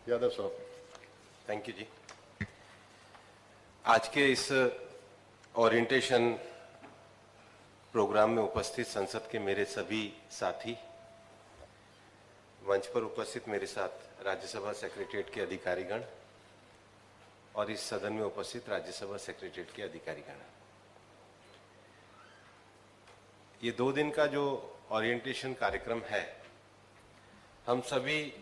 यादव साहब। Thank you जी। आज के इस ओरिएंटेशन प्रोग्राम में उपस्थित संसद के मेरे सभी साथी, मंच पर उपस्थित मेरे साथ राज्यसभा सेक्रेटेरिएट के अधिकारीगण और इस सदन में उपस्थित राज्यसभा सेक्रेटेरिएट के अधिकारीगण, ये 2 दिन का जो ओरिएंटेशन कार्यक्रम है, हम सभी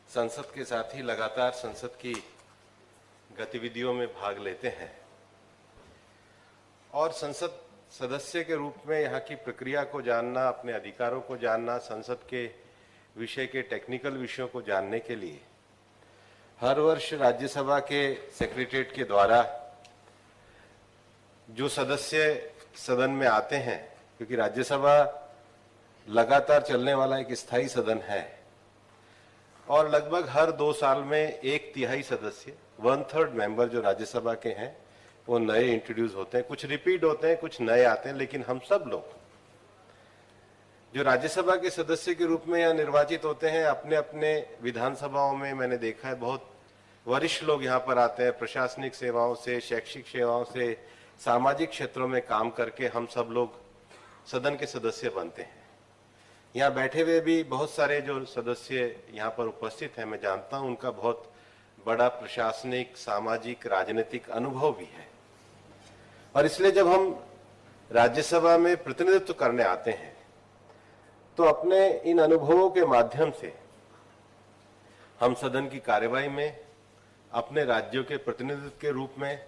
संसद के साथ ही लगातार संसद की गतिविधियों में भाग लेते हैं और संसद सदस्य के रूप में यहाँ की प्रक्रिया को जानना, अपने अधिकारों को जानना, संसद के विषय के टेक्निकल विषयों को जानने के लिए हर वर्ष राज्यसभा के सेक्रेटेरिएट के द्वारा जो सदस्य सदन में आते हैं, क्योंकि राज्यसभा लगातार चलने वाला एक स्थायी सदन है और लगभग हर 2 साल में 1/3 सदस्य, 1/3 मेंबर जो राज्यसभा के हैं वो नए इंट्रोड्यूस होते हैं। कुछ रिपीट होते हैं, कुछ नए आते हैं, लेकिन हम सब लोग जो राज्यसभा के सदस्य के रूप में यहाँ निर्वाचित होते हैं, अपने अपने विधानसभाओं में मैंने देखा है बहुत वरिष्ठ लोग यहाँ पर आते हैं, प्रशासनिक सेवाओं से, शैक्षिक सेवाओं से, सामाजिक क्षेत्रों में काम करके हम सब लोग सदन के सदस्य बनते हैं। यहाँ बैठे हुए भी बहुत सारे जो सदस्य यहाँ पर उपस्थित हैं, मैं जानता हूँ उनका बहुत बड़ा प्रशासनिक, सामाजिक, राजनीतिक अनुभव भी है और इसलिए जब हम राज्यसभा में प्रतिनिधित्व करने आते हैं तो अपने इन अनुभवों के माध्यम से हम सदन की कार्यवाही में अपने राज्यों के प्रतिनिधित्व के रूप में,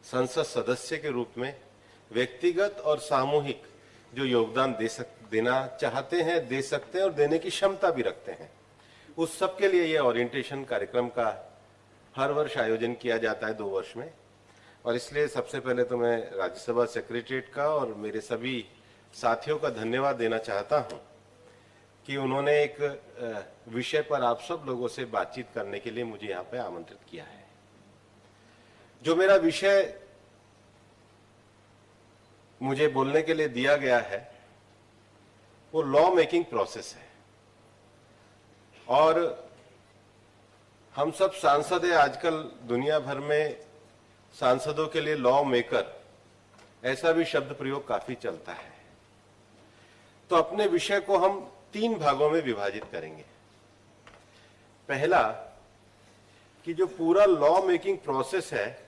संसद सदस्य के रूप में व्यक्तिगत और सामूहिक जो योगदान देना चाहते हैं, दे सकते हैं और देने की क्षमता भी रखते हैं, उस सब के लिए ये ओरिएंटेशन कार्यक्रम का हर वर्ष आयोजन किया जाता है 2 वर्ष में। और इसलिए सबसे पहले तो मैं राज्यसभा सेक्रेटेरिएट का और मेरे सभी साथियों का धन्यवाद देना चाहता हूं कि उन्होंने एक विषय पर आप सब लोगों से बातचीत करने के लिए मुझे यहाँ पे आमंत्रित किया है। जो मेरा विषय मुझे बोलने के लिए दिया गया है वो लॉ मेकिंग प्रोसेस है और हम सब सांसद हैं। आजकल दुनिया भर में सांसदों के लिए लॉ मेकर ऐसा भी शब्द प्रयोग काफी चलता है। तो अपने विषय को हम 3 भागों में विभाजित करेंगे। पहला कि जो पूरा लॉ मेकिंग प्रोसेस है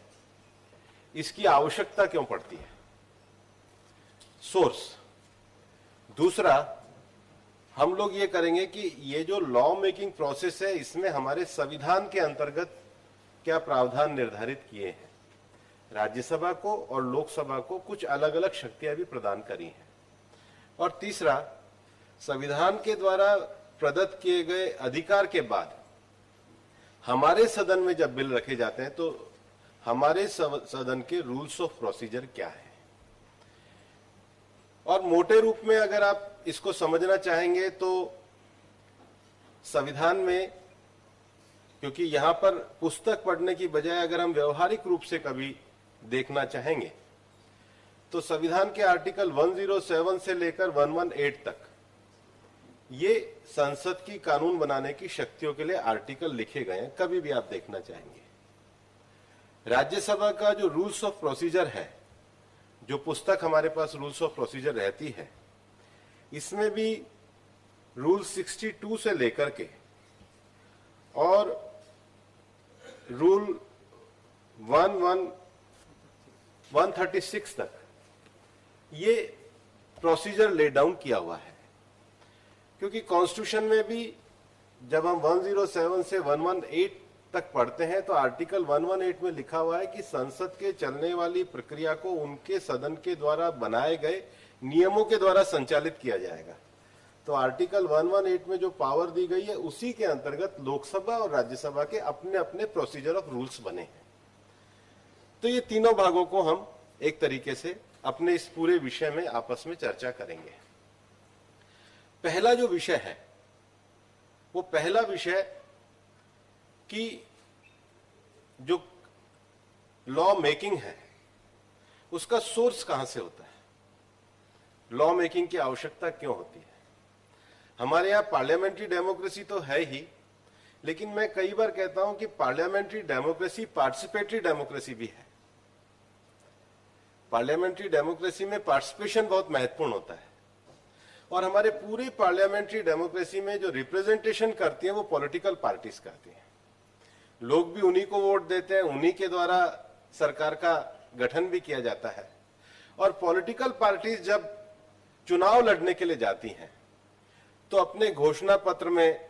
इसकी आवश्यकता क्यों पड़ती है, सोर्स। दूसरा, हम लोग ये करेंगे कि ये जो लॉ मेकिंग प्रोसेस है इसमें हमारे संविधान के अंतर्गत क्या प्रावधान निर्धारित किए हैं। राज्यसभा को और लोकसभा को कुछ अलग अलग शक्तियां भी प्रदान करी हैं। और तीसरा, संविधान के द्वारा प्रदत्त किए गए अधिकार के बाद हमारे सदन में जब बिल रखे जाते हैं तो हमारे सदन के रूल्स ऑफ प्रोसीजर क्या है। और मोटे रूप में अगर आप इसको समझना चाहेंगे तो संविधान में, क्योंकि यहां पर पुस्तक पढ़ने की बजाय अगर हम व्यवहारिक रूप से कभी देखना चाहेंगे तो संविधान के आर्टिकल 107 से लेकर 118 तक ये संसद की कानून बनाने की शक्तियों के लिए आर्टिकल लिखे गए हैं, कभी भी आप देखना चाहेंगे। राज्यसभा का जो रूल्स ऑफ प्रोसीजर है, जो पुस्तक हमारे पास रूल्स ऑफ प्रोसीजर रहती है, इसमें भी रूल 62 से लेकर के और रूल 136 तक ये प्रोसीजर ले डाउन किया हुआ है। क्योंकि कॉन्स्टिट्यूशन में भी जब हम 107 से 118 तक पढ़ते हैं तो आर्टिकल 118 में लिखा हुआ है कि संसद के चलने वाली प्रक्रिया को उनके सदन के द्वारा बनाए गए नियमों के द्वारा संचालित किया जाएगा। तो आर्टिकल 118 में जो पावर दी गई है उसी के अंतर्गत लोकसभा और राज्यसभा के अपने अपने प्रोसीजर ऑफ रूल्स बने हैं। तो ये तीनों भागों को हम एक तरीके से अपने इस पूरे विषय में आपस में चर्चा करेंगे। पहला जो विषय है वो पहला विषय कि जो लॉ मेकिंग है उसका सोर्स कहां से होता है, लॉ मेकिंग की आवश्यकता क्यों होती है। हमारे यहां पार्लियामेंट्री डेमोक्रेसी तो है ही, लेकिन मैं कई बार कहता हूं कि पार्लियामेंट्री डेमोक्रेसी पार्टिसिपेटरी डेमोक्रेसी भी है। पार्लियामेंट्री डेमोक्रेसी में पार्टिसिपेशन बहुत महत्वपूर्ण होता है, और हमारे पूरी पार्लियामेंट्री डेमोक्रेसी में जो रिप्रेजेंटेशन करती है वो पॉलिटिकल पार्टीज करती हैं। लोग भी उन्हीं को वोट देते हैं, उन्हीं के द्वारा सरकार का गठन भी किया जाता है। और पॉलिटिकल पार्टीज जब चुनाव लड़ने के लिए जाती हैं तो अपने घोषणा पत्र में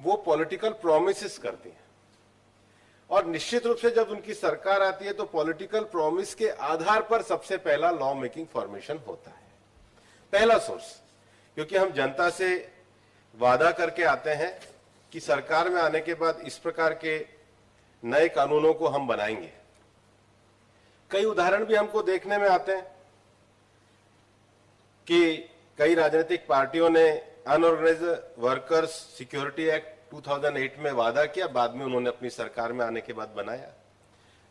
वो पॉलिटिकल प्रोमिसेस करती हैं, और निश्चित रूप से जब उनकी सरकार आती है तो पॉलिटिकल प्रॉमिस के आधार पर सबसे पहला लॉ मेकिंग फॉर्मेशन होता है, पहला सोर्स। क्योंकि हम जनता से वादा करके आते हैं कि सरकार में आने के बाद इस प्रकार के नए कानूनों को हम बनाएंगे। कई उदाहरण भी हमको देखने में आते हैं कि कई राजनीतिक पार्टियों ने अनऑर्गेनाइज्ड वर्कर्स सिक्योरिटी एक्ट 2008 में वादा किया, बाद में उन्होंने अपनी सरकार में आने के बाद बनाया।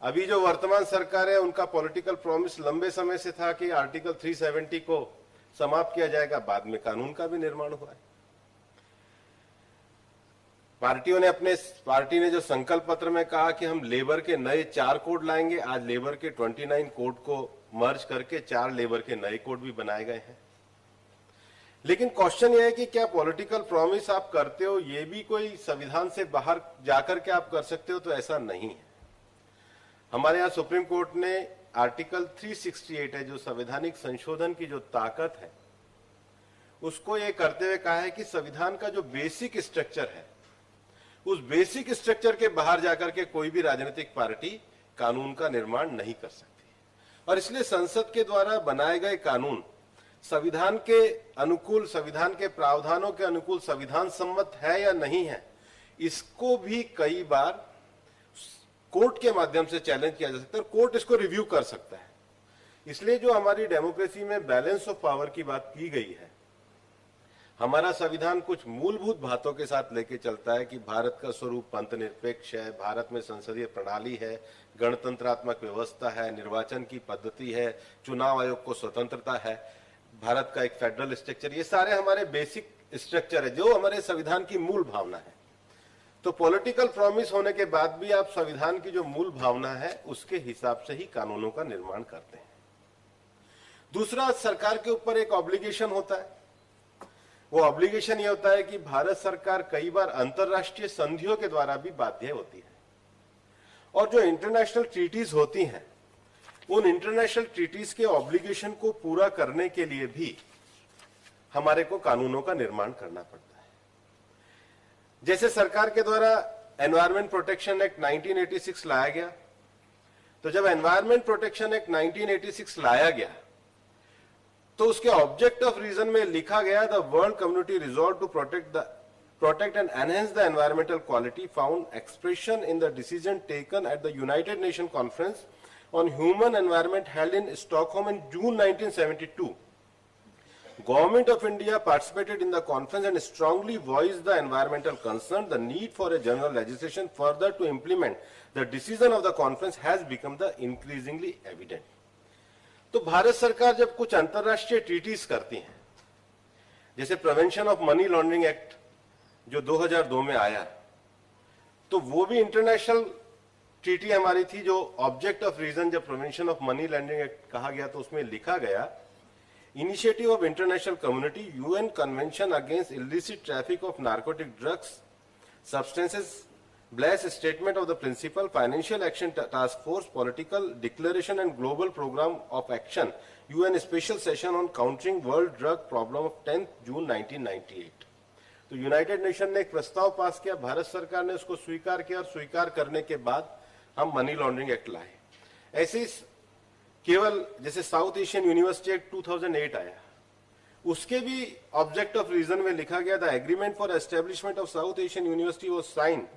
अभी जो वर्तमान सरकार है उनका पॉलिटिकल प्रॉमिस लंबे समय से था कि आर्टिकल 370 को समाप्त किया जाएगा, बाद में कानून का भी निर्माण हुआ है। पार्टी ने जो संकल्प पत्र में कहा कि हम लेबर के नए 4 कोड लाएंगे, आज लेबर के 29 कोड को मर्ज करके 4 लेबर के नए कोड भी बनाए गए हैं। लेकिन क्वेश्चन यह है कि क्या पॉलिटिकल प्रॉमिस आप करते हो ये भी कोई संविधान से बाहर जाकर के आप कर सकते हो? तो ऐसा नहीं है। हमारे यहाँ सुप्रीम कोर्ट ने आर्टिकल 368 है, जो संवैधानिक संशोधन की जो ताकत है, उसको ये करते हुए कहा है कि संविधान का जो बेसिक स्ट्रक्चर है, उस बेसिक स्ट्रक्चर के बाहर जाकर के कोई भी राजनीतिक पार्टी कानून का निर्माण नहीं कर सकती। और इसलिए संसद के द्वारा बनाए गए कानून संविधान के अनुकूल, संविधान के प्रावधानों के अनुकूल संविधान सम्मत है या नहीं है, इसको भी कई बार कोर्ट के माध्यम से चैलेंज किया जा सकता है, कोर्ट इसको रिव्यू कर सकता है। इसलिए जो हमारी डेमोक्रेसी में बैलेंस ऑफ पावर की बात की गई है, हमारा संविधान कुछ मूलभूत बातों के साथ लेके चलता है कि भारत का स्वरूप पंथ निरपेक्ष है, भारत में संसदीय प्रणाली है, गणतंत्रात्मक व्यवस्था है, निर्वाचन की पद्धति है, चुनाव आयोग को स्वतंत्रता है, भारत का एक फेडरल स्ट्रक्चर, ये सारे हमारे बेसिक स्ट्रक्चर है जो हमारे संविधान की मूल भावना है। तो पॉलिटिकल प्रॉमिस होने के बाद भी आप संविधान की जो मूल भावना है उसके हिसाब से ही कानूनों का निर्माण करते हैं। दूसरा, सरकार के ऊपर एक ऑब्लिगेशन होता है। वो ऑब्लिगेशन ये होता है कि भारत सरकार कई बार अंतरराष्ट्रीय संधियों के द्वारा भी बाध्य होती है, और जो इंटरनेशनल ट्रीटीज होती हैं, उन इंटरनेशनल ट्रीटीज के ऑब्लिगेशन को पूरा करने के लिए भी हमारे को कानूनों का निर्माण करना पड़ता है। जैसे सरकार के द्वारा एनवायरमेंट प्रोटेक्शन एक्ट 1986 लाया गया, तो जब एनवायरमेंट प्रोटेक्शन एक्ट 1986 लाया गया तो उसके ऑब्जेक्ट ऑफ रीजन में लिखा गया, the world community resolve to protect and enhance the environmental quality found expression in the decision taken at the United Nations Conference on Human Environment held in Stockholm in June 1972. Government of India participated in the conference and strongly voiced the environmental concern. The need for a general legislation further to implement the decision of the conference has become the increasingly evident. तो भारत सरकार जब कुछ अंतरराष्ट्रीय treaties करती हैं, जैसे prevention of money laundering act जो 2002 में आया, तो वो भी इंटरनेशनल ट्रीटी हमारी थी। जो ऑब्जेक्ट ऑफ रीजन जब prevention of money laundering act कहा गया तो उसमें लिखा गया, initiative of international community, UN convention against illicit traffic of narcotic drugs substances, Blair's statement of the principal, financial action task force, political declaration and global program of action, UN special session on countering world drug problem of 10th June 1998. तो United nation ने एक प्रस्ताव पास किया, भारत सरकार ने उसको स्वीकार किया, और स्वीकार करने के बाद हम मनी लॉन्ड्रिंग एक्ट लाए। ऐसे ही केवल जैसे साउथ एशियन यूनिवर्सिटी एक्ट 2008 आया, उसके भी ऑब्जेक्ट ऑफ रीजन में लिखा गया, the agreement for establishment of south Asian university was signed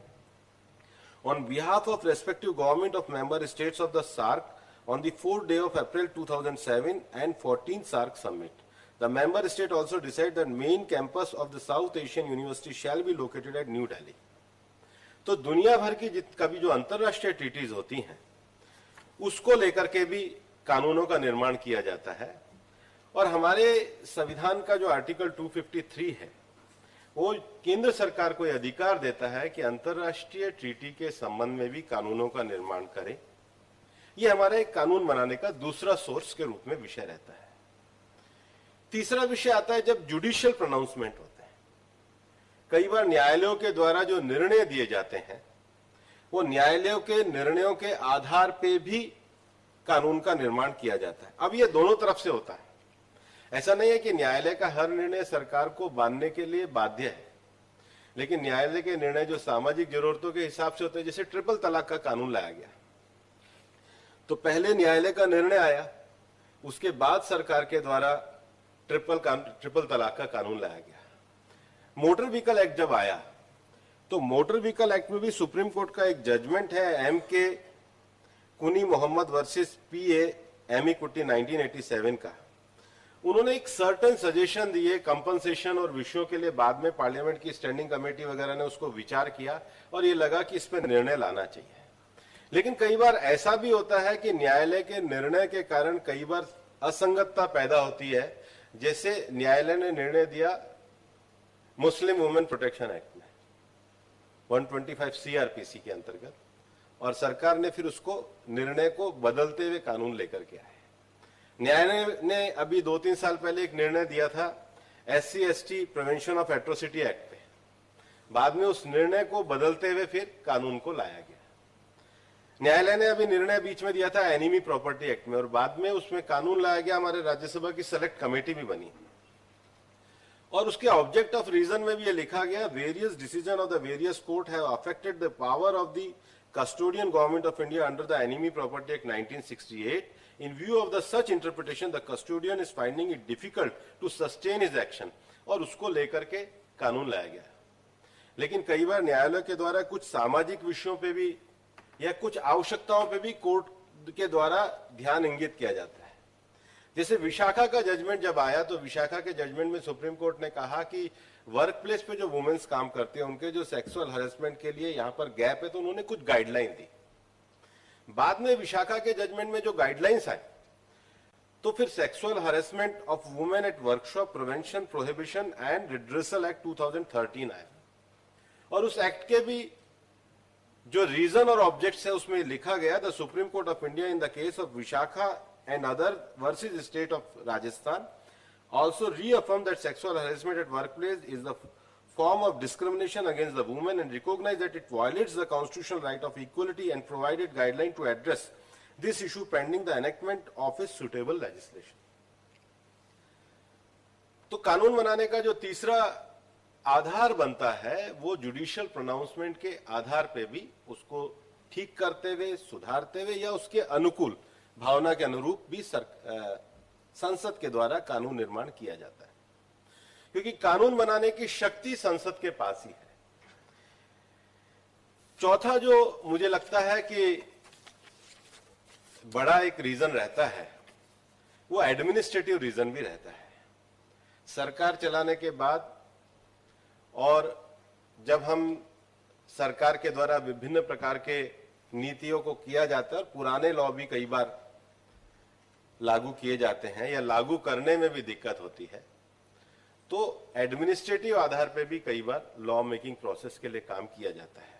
on behalf of respective government of member states of the SAARC on the 4th day of April 2007 and 14th SAARC summit. The member state also decided that main campus of the South Asian University shall be located at New Delhi. तो दुनिया भर की कभी जो अंतरराष्ट्रीय treaties होती हैं उसको लेकर के भी कानूनों का निर्माण किया जाता है। और हमारे संविधान का जो आर्टिकल 253 है वो केंद्र सरकार को यह अधिकार देता है कि अंतर्राष्ट्रीय ट्रीटी के संबंध में भी कानूनों का निर्माण करे। यह हमारे कानून बनाने का दूसरा सोर्स के रूप में विषय रहता है। तीसरा विषय आता है जब जुडिशियल प्रोनाउंसमेंट होते हैं। कई बार न्यायालयों के द्वारा जो निर्णय दिए जाते हैं वो न्यायालयों के निर्णयों के आधार पे भी कानून का निर्माण किया जाता है। अब ये दोनों तरफ से होता है। ऐसा नहीं है कि न्यायालय का हर निर्णय सरकार को मानने के लिए बाध्य है, लेकिन न्यायालय के निर्णय जो सामाजिक जरूरतों के हिसाब से होते हैं, जैसे ट्रिपल तलाक का कानून लाया गया, तो पहले न्यायालय का निर्णय आया, उसके बाद सरकार के द्वारा ट्रिपल तलाक का कानून लाया गया। मोटर व्हीकल एक्ट जब आया तो मोटर व्हीकल एक्ट में भी सुप्रीम कोर्ट का एक जजमेंट है M.K. कुनी मोहम्मद वर्सेस P.A. एमिकुटी 1987 का। उन्होंने एक सर्टेन सजेशन दिए कंपनसेशन और विषयों के लिए। बाद में पार्लियामेंट की स्टैंडिंग कमेटी वगैरह ने उसको विचार किया और ये लगा कि इस पर निर्णय लाना चाहिए। लेकिन कई बार ऐसा भी होता है कि न्यायालय के निर्णय के कारण कई बार असंगतता पैदा होती है। जैसे न्यायालय ने निर्णय दिया मुस्लिम वुमेन प्रोटेक्शन एक्ट में 125 CRPC के अंतर्गत, और सरकार ने फिर उसको निर्णय को बदलते हुए कानून लेकर के आए। न्यायालय ने अभी 2-3 साल पहले एक निर्णय दिया था SC/ST prevention of atrocity act पे। बाद में उस निर्णय को बदलते हुए फिर कानून को लाया गया। न्यायालय ने अभी निर्णय बीच में दिया था एनिमी प्रॉपर्टी एक्ट में, और बाद में उसमें कानून लाया गया। हमारे राज्यसभा की सेलेक्ट कमेटी भी बनी और उसके ऑब्जेक्ट ऑफ रीजन में भी ये लिखा गया, various decision of the various court have affected the power of the custodian government of India under the Enemy Property Act 1968. In view of the such interpretation, the custodian is finding it difficult to sustain his action, और उसको लेकर के कानून लाया गया। लेकिन कई बार न्यायालय के द्वारा कुछ सामाजिक विषयों पे भी या कुछ आवश्यकताओं पे भी कोर्ट के द्वारा ध्यान इंगित किया जाता है। जैसे विशाखा का जजमेंट जब आया तो विशाखा के जजमेंट में सुप्रीम कोर्ट ने कहा कि वर्क प्लेस पे जो वुमेन्स काम करती हैं उनके जो सेक्सुअल हरेसमेंट के लिए यहाँ पर गैप है, तो उन्होंने कुछ गाइडलाइन दी। बाद में विशाखा के जजमेंट में जो गाइडलाइंस आए तो फिर sexual harassment of women at workshop prevention prohibition and redressal act 2013 आया, और उस एक्ट के भी जो रीजन और ऑब्जेक्ट्स है उसमें लिखा गया, the supreme court of India in the case of Vishakha and other versus state of Rajasthan also reaffirmed that sexual harassment at workplace is the form of discrimination against the woman and recognized that it violates the constitutional right of equality and provided guidelines to address this issue pending the enactment of a suitable legislation. तो कानून बनाने का जो तीसरा आधार बनता है वो judicial pronouncement के आधार पे भी उसको ठीक करते हुए, सुधारते हुए या उसके अनुकूल भावना के अनुरूप भी संसद के द्वारा कानून निर्माण किया जाता है, क्योंकि कानून बनाने की शक्ति संसद के पास ही है। चौथा जो मुझे लगता है कि बड़ा एक रीजन रहता है वो एडमिनिस्ट्रेटिव रीजन भी रहता है। सरकार चलाने के बाद और जब हम सरकार के द्वारा विभिन्न प्रकार के नीतियों को किया जाता है और पुराने लॉ भी कई बार लागू किए जाते हैं या लागू करने में भी दिक्कत होती है, तो एडमिनिस्ट्रेटिव आधार पे भी कई बार लॉ मेकिंग प्रोसेस के लिए काम किया जाता है।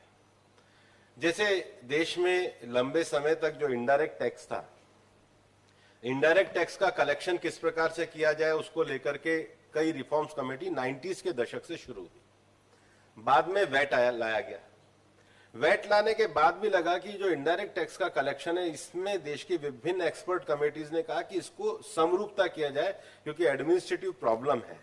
जैसे देश में लंबे समय तक जो इनडायरेक्ट टैक्स था, इनडायरेक्ट टैक्स का कलेक्शन किस प्रकार से किया जाए उसको लेकर के कई रिफॉर्म्स कमेटी 90s के दशक से शुरू हुई। बाद में वैट लाया गया। वैट लाने के बाद भी लगा कि जो इनडायरेक्ट टैक्स का कलेक्शन है इसमें देश की विभिन्न एक्सपर्ट कमेटीज ने कहा कि इसको समरूपता किया जाए, क्योंकि एडमिनिस्ट्रेटिव प्रॉब्लम है।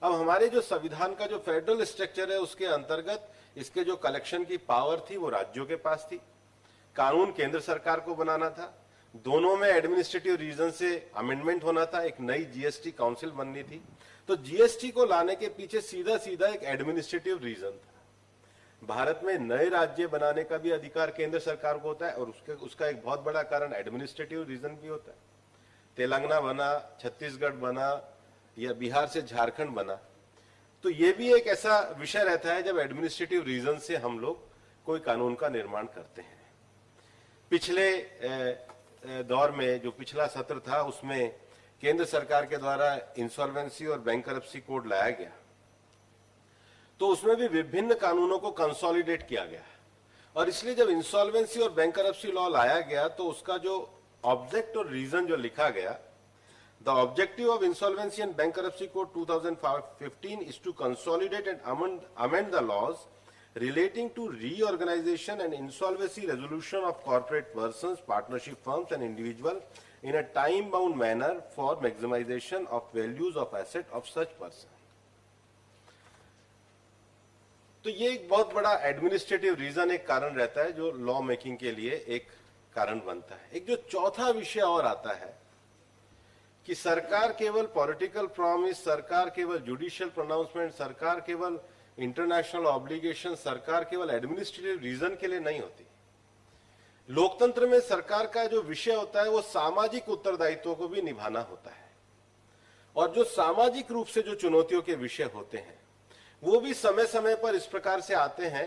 अब हमारे जो संविधान का जो फेडरल स्ट्रक्चर है उसके अंतर्गत इसके जो कलेक्शन की पावर थी वो राज्यों के पास थी, कानून केंद्र सरकार को बनाना था, दोनों में एडमिनिस्ट्रेटिव रीजन से अमेंडमेंट होना था, एक नई जीएसटी काउंसिल बननी थी। तो जीएसटी को लाने के पीछे सीधा सीधा एक एडमिनिस्ट्रेटिव रीजन था। भारत में नए राज्य बनाने का भी अधिकार केंद्र सरकार को होता है और उसका एक बहुत बड़ा कारण एडमिनिस्ट्रेटिव रीजन भी होता है। तेलंगाना बना, छत्तीसगढ़ बना या बिहार से झारखंड बना, तो ये भी एक ऐसा विषय रहता है जब एडमिनिस्ट्रेटिव रीजन से हम लोग कोई कानून का निर्माण करते हैं। पिछले दौर में जो पिछला सत्र था उसमें केंद्र सरकार के द्वारा इंसॉल्वेंसी और बैंकरप्सी कोड लाया गया, तो उसमें भी विभिन्न कानूनों को कंसोलिडेट किया गया। और इसलिए जब इंसॉल्वेंसी और बैंकरप्सी लॉ लाया गया तो उसका जो ऑब्जेक्ट और रीजन जो लिखा गया, the objective of insolvency and bankruptcy code 2015 is to consolidate and amend the laws relating to reorganization and insolvency resolution of corporate persons, partnership firms and individual in a time-bound manner for maximization of values of asset of such person. तो ये एक बहुत बड़ा administrative reason एक कारण रहता है जो लॉ मेकिंग के लिए एक कारण बनता है। एक जो चौथा विषय और आता है कि सरकार केवल पॉलिटिकल प्रॉमिस, सरकार केवल जुडिशियल प्रोनाउंसमेंट, सरकार केवल इंटरनेशनल ऑब्लिगेशन, सरकार केवल एडमिनिस्ट्रेटिव रीजन के लिए नहीं होती। लोकतंत्र में सरकार का जो विषय होता है वो सामाजिक उत्तरदायित्वों को भी निभाना होता है, और जो सामाजिक रूप से जो चुनौतियों के विषय होते हैं वो भी समय समय पर इस प्रकार से आते हैं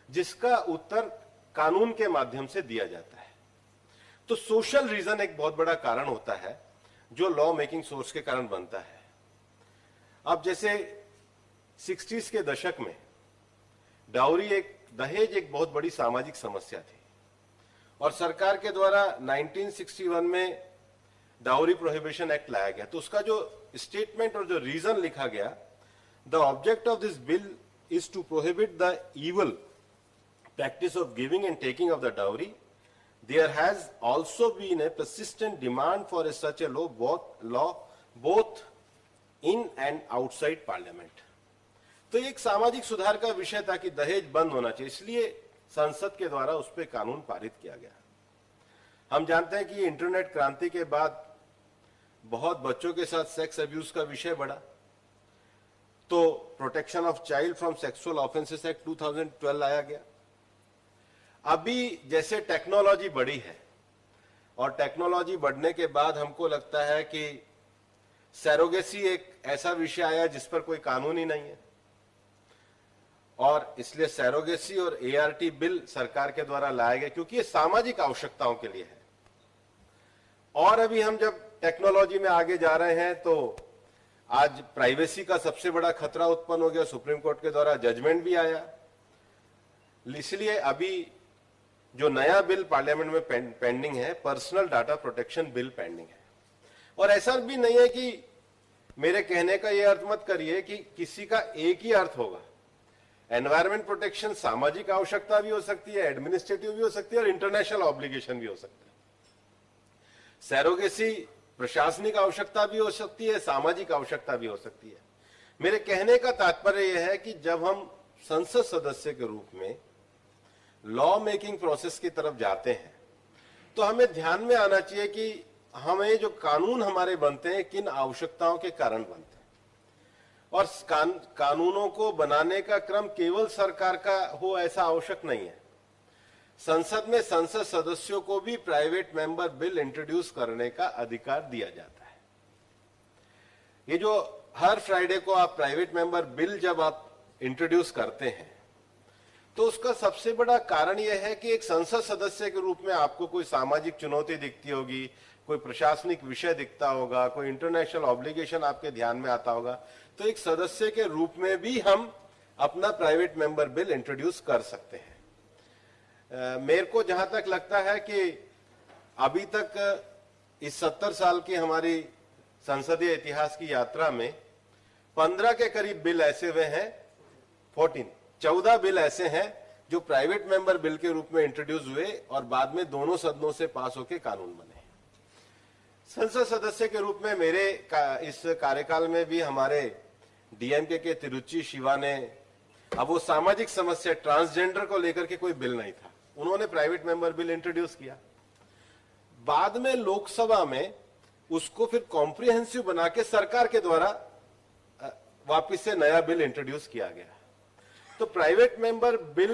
जिसका उत्तर कानून के माध्यम से दिया जाता है। तो सोशल रीजन एक बहुत बड़ा कारण होता है जो लॉ मेकिंग सोर्स के कारण बनता है। अब जैसे 60s के दशक में दहेज एक बहुत बड़ी सामाजिक समस्या थी, और सरकार के द्वारा 1961 में डाउरी प्रोहिबिशन एक्ट लाया गया। तो उसका जो स्टेटमेंट और जो रीजन लिखा गया, the object of this bill is to prohibit the evil practice of giving and taking of the dowry. There has also been a persistent demand for a such a law both in and outside parliament. तो एक सामाजिक सुधार का विषय था कि दहेज बंद होना चाहिए, इसलिए संसद के द्वारा उस पर कानून पारित किया गया। हम जानते हैं कि इंटरनेट क्रांति के बाद बहुत बच्चों के साथ सेक्स अब्यूज का विषय बढ़ा, तो protection of child from sexual offences act 2012 लाया गया। अभी जैसे टेक्नोलॉजी बढ़ी है, और टेक्नोलॉजी बढ़ने के बाद हमको लगता है कि सैरोगेसी एक ऐसा विषय आया जिस पर कोई कानून ही नहीं है, और इसलिए सैरोगेसी और एआरटी बिल सरकार के द्वारा लाया गया क्योंकि ये सामाजिक आवश्यकताओं के लिए है। और अभी हम जब टेक्नोलॉजी में आगे जा रहे हैं तो आज प्राइवेसी का सबसे बड़ा खतरा उत्पन्न हो गया, सुप्रीम कोर्ट के द्वारा जजमेंट भी आया। इसलिए अभी जो नया बिल पार्लियामेंट में पेंडिंग है, personal data protection bill pending है। और ऐसा भी नहीं है कि मेरे कहने का यह अर्थ मत करिए कि किसी का एक ही अर्थ होगा। एनवायरमेंट प्रोटेक्शन सामाजिक आवश्यकता भी हो सकती है, एडमिनिस्ट्रेटिव भी हो सकती है, और इंटरनेशनल ऑब्लिगेशन भी हो सकता है। सैरोगेसी प्रशासनिक आवश्यकता भी हो सकती है, सामाजिक आवश्यकता भी हो सकती है। मेरे कहने का तात्पर्य यह है कि जब हम संसद सदस्य के रूप में लॉ मेकिंग प्रोसेस की तरफ जाते हैं तो हमें ध्यान में आना चाहिए कि हमें जो कानून हमारे बनते हैं किन आवश्यकताओं के कारण बनते हैं, और कानूनों को बनाने का क्रम केवल सरकार का हो ऐसा आवश्यक नहीं है। संसद में संसद सदस्यों को भी प्राइवेट मेंबर बिल इंट्रोड्यूस करने का अधिकार दिया जाता है। ये जो हर फ्राइडे को आप प्राइवेट मेंबर बिल जब आप इंट्रोड्यूस करते हैं तो उसका सबसे बड़ा कारण यह है कि एक संसद सदस्य के रूप में आपको कोई सामाजिक चुनौती दिखती होगी, कोई प्रशासनिक विषय दिखता होगा, कोई इंटरनेशनल ऑब्लिगेशन आपके ध्यान में आता होगा, तो एक सदस्य के रूप में भी हम अपना प्राइवेट मेंबर बिल इंट्रोड्यूस कर सकते हैं। मेरे को जहां तक लगता है कि अभी तक इस 70 साल की हमारी संसदीय इतिहास की यात्रा में 15 के करीब बिल ऐसे हुए हैं, 14 बिल ऐसे हैं जो प्राइवेट मेंबर बिल के रूप में इंट्रोड्यूस हुए और बाद में दोनों सदनों से पास होकर कानून बने। संसद सदस्य के रूप में मेरे इस कार्यकाल में भी हमारे डीएमके के तिरुचि शिवा ने, अब वो सामाजिक समस्या ट्रांसजेंडर को लेकर के कोई बिल नहीं था, उन्होंने प्राइवेट मेंबर बिल इंट्रोड्यूस किया। बाद में लोकसभा में उसको फिर कॉम्प्रिहेंसिव बना के सरकार के द्वारा वापस से नया बिल इंट्रोड्यूस किया गया। तो प्राइवेट मेंबर बिल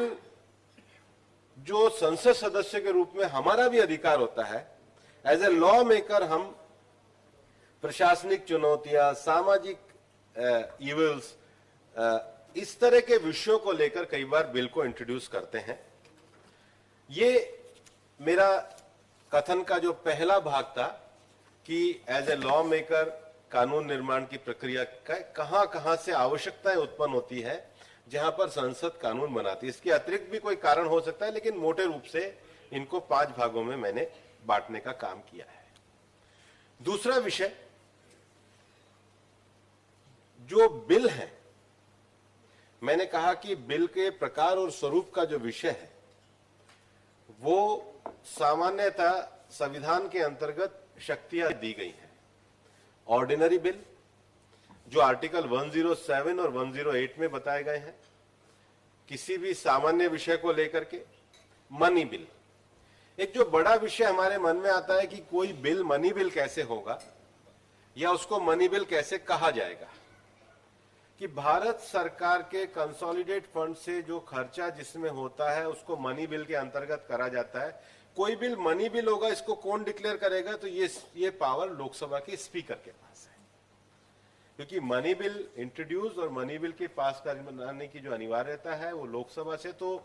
जो संसद सदस्य के रूप में हमारा भी अधिकार होता है, एज ए लॉ मेकर हम प्रशासनिक चुनौतियां, सामाजिक इविल्स, इस तरह के विषयों को लेकर कई बार बिल को इंट्रोड्यूस करते हैं। ये मेरा कथन का जो पहला भाग था कि एज ए लॉ मेकर कानून निर्माण की प्रक्रिया का कहां से आवश्यकताएं उत्पन्न होती है, जहां पर संसद कानून बनाती है। इसके अतिरिक्त भी कोई कारण हो सकता है, लेकिन मोटे रूप से इनको 5 भागों में मैंने बांटने का काम किया है। दूसरा विषय, जो बिल है, मैंने कहा कि बिल के प्रकार और स्वरूप का जो विषय है वो सामान्यतः संविधान के अंतर्गत शक्तियां दी गई हैं। ऑर्डिनरी बिल जो आर्टिकल 107 और 108 में बताए गए हैं, किसी भी सामान्य विषय को लेकर के। मनी बिल, एक जो बड़ा विषय हमारे मन में आता है कि कोई बिल मनी बिल कैसे होगा या उसको मनी बिल कैसे कहा जाएगा, कि भारत सरकार के कंसोलिडेट फंड से जो खर्चा जिसमें होता है उसको मनी बिल के अंतर्गत करा जाता है। कोई बिल मनी बिल होगा, इसको कौन डिक्लेयर करेगा? तो ये पावर लोकसभा के स्पीकर के पास है, क्योंकि मनी बिल इंट्रोड्यूस और मनी बिल के पास करने की जो अनिवार्यता है वो लोकसभा से। तो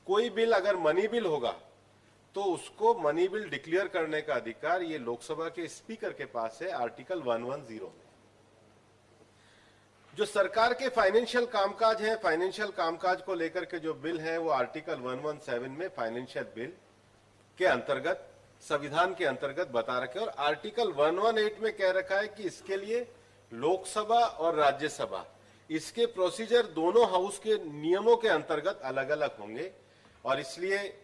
कोई बिल अगर मनी बिल होगा तो उसको मनी बिल डिक्लेयर करने का अधिकार ये लोकसभा के स्पीकर के पास है, आर्टिकल 110 में। जो सरकार के फाइनेंशियल कामकाज है, फाइनेंशियल कामकाज को लेकर के जो बिल है वो आर्टिकल 117 में फाइनेंशियल बिल के अंतर्गत, संविधान के अंतर्गत बता रखे। और आर्टिकल 118 में कह रखा है कि इसके लिए लोकसभा और राज्यसभा, इसके प्रोसीजर दोनों हाउस के नियमों के अंतर्गत अलग अलग होंगे। और इसलिए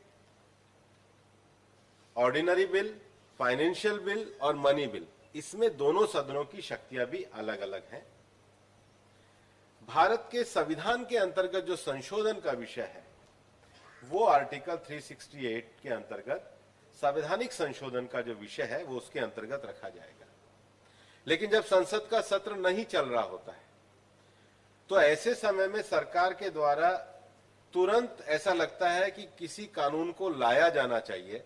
ऑर्डिनरी बिल, फाइनेंशियल बिल और मनी बिल, इसमें दोनों सदनों की शक्तियां भी अलग अलग हैं। भारत के संविधान के अंतर्गत जो संशोधन का विषय है वो आर्टिकल 368 के अंतर्गत संवैधानिक संशोधन का जो विषय है वो उसके अंतर्गत रखा जाएगा। लेकिन जब संसद का सत्र नहीं चल रहा होता है तो ऐसे समय में सरकार के द्वारा तुरंत ऐसा लगता है कि किसी कानून को लाया जाना चाहिए,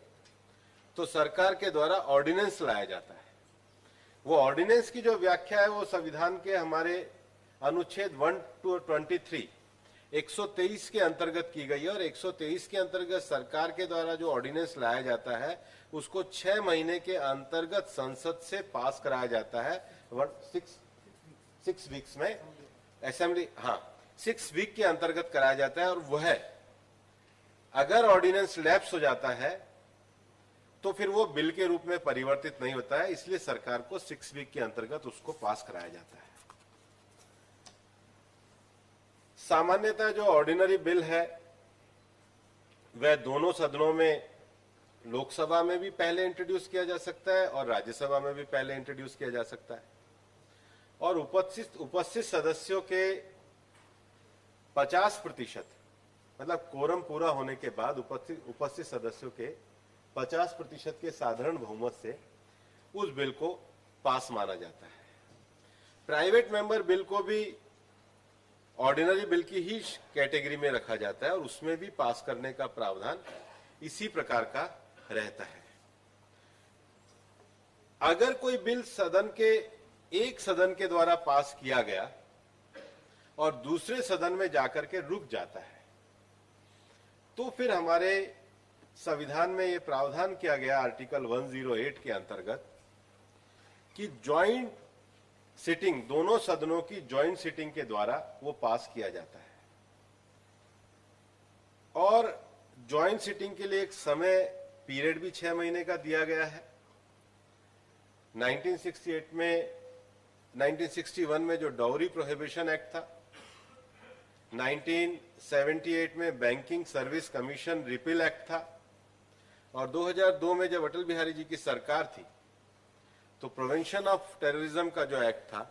तो सरकार के द्वारा ऑर्डिनेंस लाया जाता है। वो ऑर्डिनेंस की जो व्याख्या है वो संविधान के हमारे अनुच्छेद 123 123 के अंतर्गत की गई है। और 123 के अंतर्गत सरकार के द्वारा जो ऑर्डिनेंस लाया जाता है उसको 6 महीने के अंतर्गत संसद से पास कराया जाता है। 6 वीक्स में असेंबली, 6 वीक के अंतर्गत कराया जाता है। और वह अगर ऑर्डिनेंस लैप्स हो जाता है तो फिर वो बिल के रूप में परिवर्तित नहीं होता है, इसलिए सरकार को 6 वीक के अंतर्गत उसको पास कराया जाता है। सामान्यतः जो ऑर्डिनरी बिल है वह दोनों सदनों में, लोकसभा में भी पहले इंट्रोड्यूस किया जा सकता है और राज्यसभा में भी पहले इंट्रोड्यूस किया जा सकता है। और उपस्थित सदस्यों के 50%, मतलब कोरम पूरा होने के बाद उपस्थित सदस्यों के 50% के साधारण बहुमत से उस बिल को पास माना जाता है। प्राइवेट मेंबर बिल को भी ऑर्डिनरी बिल की ही कैटेगरी में रखा जाता है और उसमें भी पास करने का प्रावधान इसी प्रकार का रहता है। अगर कोई बिल एक सदन के द्वारा पास किया गया और दूसरे सदन में जाकर के रुक जाता है तो फिर हमारे संविधान में यह प्रावधान किया गया आर्टिकल 108 के अंतर्गत कि ज्वाइंट सिटिंग, दोनों सदनों की ज्वाइंट सिटिंग के द्वारा वो पास किया जाता है। और ज्वाइंट सिटिंग के लिए एक समय पीरियड भी 6 महीने का दिया गया है। 1961 में जो डाउरी प्रोहिबिशन एक्ट था, 1978 में banking service commission repeal act था और 2002 में जब अटल बिहारी जी की सरकार थी तो प्रिवेंशन ऑफ टेररिज्म का जो एक्ट था,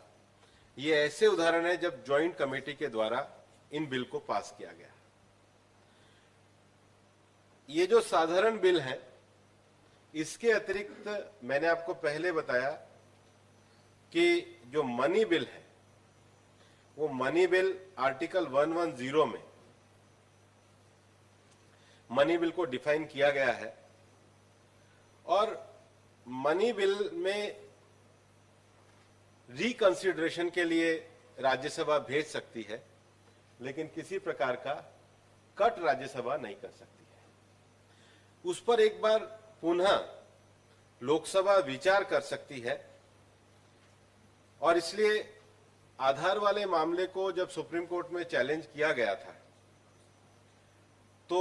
ये ऐसे उदाहरण है जब ज्वाइंट कमेटी के द्वारा इन बिल को पास किया गया। ये जो साधारण बिल है, इसके अतिरिक्त मैंने आपको पहले बताया कि जो मनी बिल है वो मनी बिल आर्टिकल 110 में मनी बिल को डिफाइन किया गया है और मनी बिल में रिकंसिडरेशन के लिए राज्यसभा भेज सकती है, लेकिन किसी प्रकार का कट राज्यसभा नहीं कर सकती है। उस पर एक बार पुनः लोकसभा विचार कर सकती है और इसलिए आधार वाले मामले को जब सुप्रीम कोर्ट में चैलेंज किया गया था तो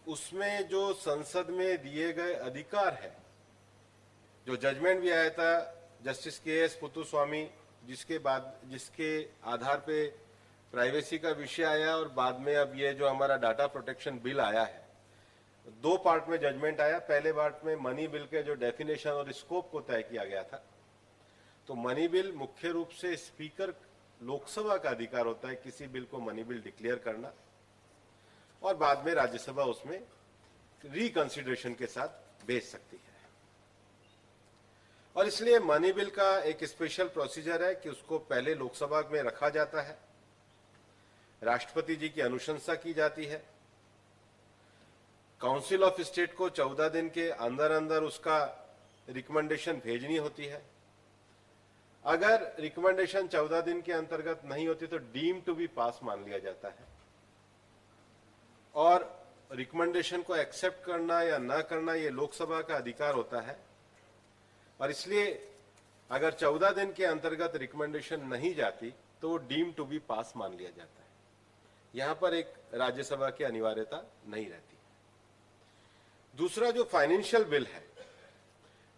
उसमें जो संसद में दिए गए अधिकार है, जो जजमेंट भी आया था जस्टिस के.एस. पुत्तुस्वामी, जिसके आधार पे प्राइवेसी का विषय आया और बाद में अब ये जो हमारा डाटा प्रोटेक्शन बिल आया है, दो पार्ट में जजमेंट आया। पहले पार्ट में मनी बिल के जो डेफिनेशन और स्कोप को तय किया गया था। तो मनी बिल मुख्य रूप से स्पीकर लोकसभा का अधिकार होता है किसी बिल को मनी बिल डिक्लेयर करना, और बाद में राज्यसभा उसमें रिकंसिडरेशन के साथ भेज सकती है। और इसलिए मनी बिल का एक स्पेशल प्रोसीजर है कि उसको पहले लोकसभा में रखा जाता है, राष्ट्रपति जी की अनुशंसा की जाती है, काउंसिल ऑफ स्टेट को 14 दिन के अंदर अंदर उसका रिकमेंडेशन भेजनी होती है। अगर रिकमेंडेशन 14 दिन के अंतर्गत नहीं होती तो डीम टू बी पास मान लिया जाता है, और रिकमेंडेशन को एक्सेप्ट करना या ना करना ये लोकसभा का अधिकार होता है। और इसलिए अगर 14 दिन के अंतर्गत रिकमेंडेशन नहीं जाती तो वो डीम टू बी पास मान लिया जाता है। यहां पर एक राज्यसभा की अनिवार्यता नहीं रहती। दूसरा जो फाइनेंशियल बिल है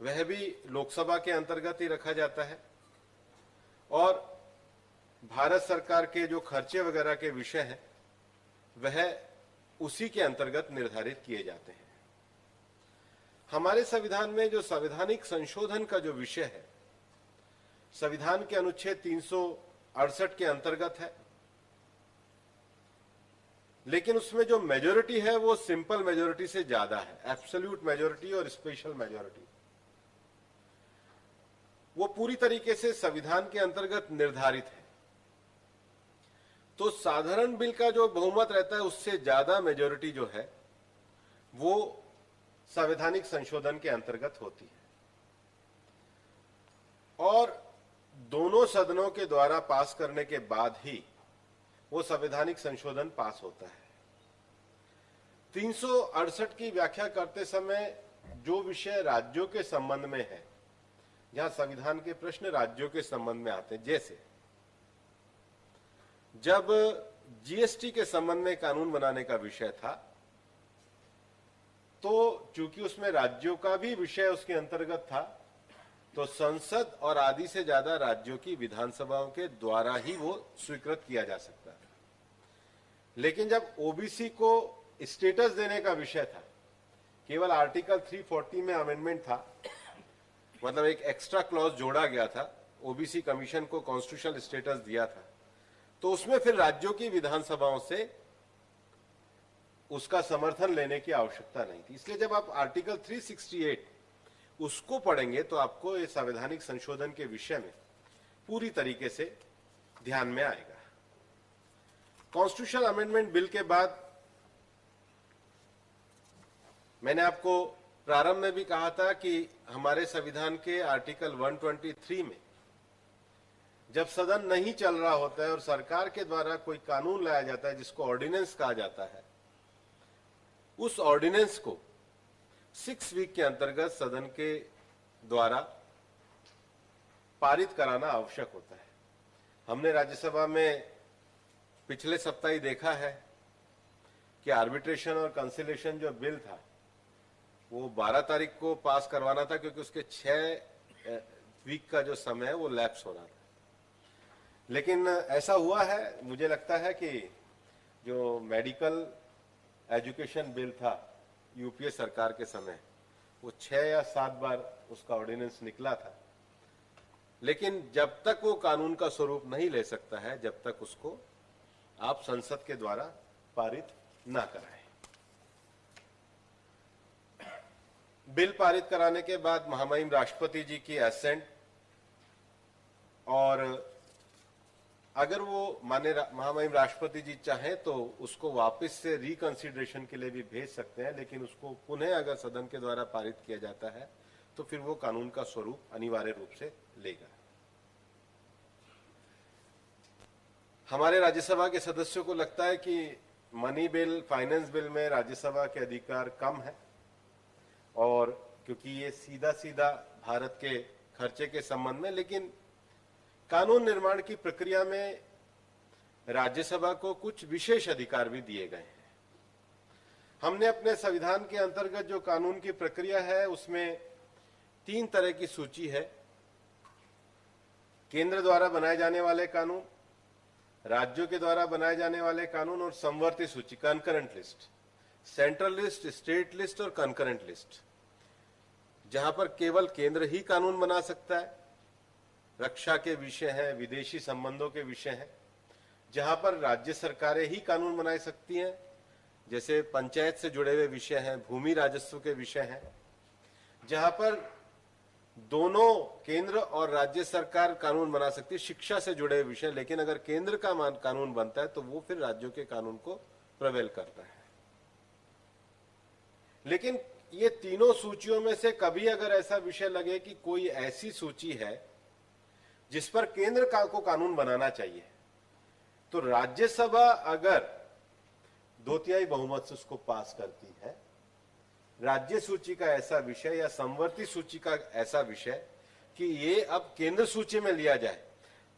वह भी लोकसभा के अंतर्गत ही रखा जाता है, और भारत सरकार के जो खर्चे वगैरह के विषय हैं वह उसी के अंतर्गत निर्धारित किए जाते हैं। हमारे संविधान में जो संवैधानिक संशोधन का जो विषय है, संविधान के अनुच्छेद 368 के अंतर्गत है, लेकिन उसमें जो मेजोरिटी है वो सिंपल मेजोरिटी से ज्यादा है। एब्सोल्यूट मेजोरिटी और स्पेशल मेजोरिटी वो पूरी तरीके से संविधान के अंतर्गत निर्धारित है। तो साधारण बिल का जो बहुमत रहता है उससे ज्यादा मेजोरिटी जो है वो संवैधानिक संशोधन के अंतर्गत होती है, और दोनों सदनों के द्वारा पास करने के बाद ही वो संवैधानिक संशोधन पास होता है। 368 की व्याख्या करते समय जो विषय राज्यों के संबंध में है, जहां संविधान के प्रश्न राज्यों के संबंध में आते हैं, जैसे जब जीएसटी के संबंध में कानून बनाने का विषय था तो चूंकि उसमें राज्यों का भी विषय उसके अंतर्गत था, तो संसद और आधी से ज्यादा राज्यों की विधानसभाओं के द्वारा ही वो स्वीकृत किया जा सकता है। लेकिन जब ओबीसी को स्टेटस देने का विषय था, केवल आर्टिकल 340 में अमेंडमेंट था, मतलब एक एक्स्ट्रा क्लॉज जोड़ा गया था, ओबीसी कमीशन को कॉन्स्टिट्यूशनल स्टेटस दिया था, तो उसमें फिर राज्यों की विधानसभाओं से उसका समर्थन लेने की आवश्यकता नहीं थी। इसलिए जब आप आर्टिकल 368 उसको पढ़ेंगे तो आपको ये संवैधानिक संशोधन के विषय में पूरी तरीके से ध्यान में आएगा। कॉन्स्टिट्यूशनल अमेंडमेंट बिल के बाद मैंने आपको प्रारंभ में भी कहा था कि हमारे संविधान के आर्टिकल 123 में जब सदन नहीं चल रहा होता है और सरकार के द्वारा कोई कानून लाया जाता है जिसको ऑर्डिनेंस कहा जाता है, उस ऑर्डिनेंस को 6 वीक के अंतर्गत सदन के द्वारा पारित कराना आवश्यक होता है। हमने राज्यसभा में पिछले सप्ताह ही देखा है कि आर्बिट्रेशन और कंसिलेशन जो बिल था वो 12 तारीख को पास करवाना था, क्योंकि उसके 6 वीक का जो समय है वो लैप्स हो रहा था। लेकिन ऐसा हुआ है, मुझे लगता है कि जो मेडिकल एजुकेशन बिल था यूपीए सरकार के समय, वो 6 या 7 बार उसका ऑर्डिनेंस निकला था, लेकिन जब तक वो कानून का स्वरूप नहीं ले सकता है, जब तक उसको आप संसद के द्वारा पारित ना कराएं। बिल पारित कराने के बाद महामहिम राष्ट्रपति जी की एसेंट, और अगर वो महामहिम राष्ट्रपति जी चाहें तो उसको वापस से रिकंसिडरेशन के लिए भी भेज सकते हैं, लेकिन उसको पुनः अगर सदन के द्वारा पारित किया जाता है तो फिर वो कानून का स्वरूप अनिवार्य रूप से लेगा। हमारे राज्यसभा के सदस्यों को लगता है कि मनी बिल, फाइनेंस बिल में राज्यसभा के अधिकार कम है, और क्योंकि ये सीधा सीधा भारत के खर्चे के संबंध में, लेकिन कानून निर्माण की प्रक्रिया में राज्यसभा को कुछ विशेष अधिकार भी दिए गए हैं। हमने अपने संविधान के अंतर्गत जो कानून की प्रक्रिया है उसमें 3 तरह की सूची है। केंद्र द्वारा बनाए जाने वाले कानून, राज्यों के द्वारा बनाए जाने वाले कानून और समवर्ती सूची, concurrent list, central list, state list और कंकरेंट लिस्ट, जहां पर केवल केंद्र ही कानून बना सकता है। रक्षा के विषय हैं, विदेशी संबंधों के विषय हैं, जहां पर राज्य सरकारें ही कानून बना सकती हैं, जैसे पंचायत से जुड़े हुए विषय हैं, भूमि राजस्व के विषय हैं, जहां पर दोनों केंद्र और राज्य सरकार कानून बना सकती है। शिक्षा से जुड़े हुए विषय, लेकिन अगर केंद्र का कानून बनता है तो वो फिर राज्यों के कानून को प्रवेल करता है। लेकिन ये तीनों सूचियों में से कभी अगर ऐसा विषय लगे कि कोई ऐसी सूची है जिस पर केंद्र को कानून बनाना चाहिए, तो राज्यसभा अगर 2/3 बहुमत से उसको पास करती है, राज्य सूची का ऐसा विषय या समवर्ती सूची का ऐसा विषय कि ये अब केंद्र सूची में लिया जाए,